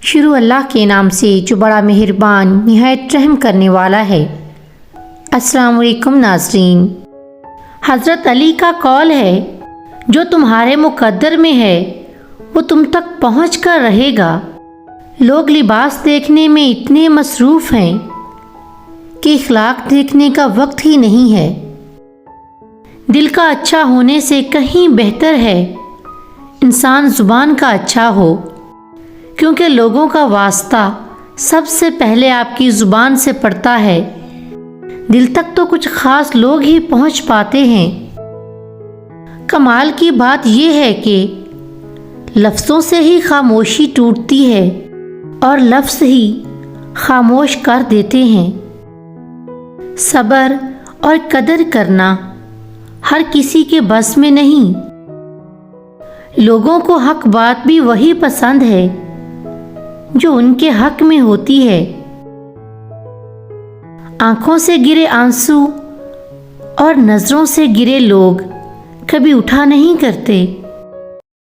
شروع اللہ کے نام سے جو بڑا مہربان نہایت رحم کرنے والا ہے۔ السلام علیکم ناظرین۔ حضرت علی کا قول ہے، جو تمہارے مقدر میں ہے وہ تم تک پہنچ کر رہے گا۔ لوگ لباس دیکھنے میں اتنے مصروف ہیں کہ اخلاق دیکھنے کا وقت ہی نہیں ہے۔ دل کا اچھا ہونے سے کہیں بہتر ہے انسان زبان کا اچھا ہو، کیونکہ لوگوں کا واسطہ سب سے پہلے آپ کی زبان سے پڑتا ہے۔ دل تک تو کچھ خاص لوگ ہی پہنچ پاتے ہیں۔ کمال کی بات یہ ہے کہ لفظوں سے ہی خاموشی ٹوٹتی ہے اور لفظ ہی خاموش کر دیتے ہیں۔ صبر اور قدر کرنا ہر کسی کے بس میں نہیں۔ لوگوں کو حق بات بھی وہی پسند ہے جو ان کے حق میں ہوتی ہے۔ آنکھوں سے گرے آنسو اور نظروں سے گرے لوگ کبھی اٹھا نہیں کرتے۔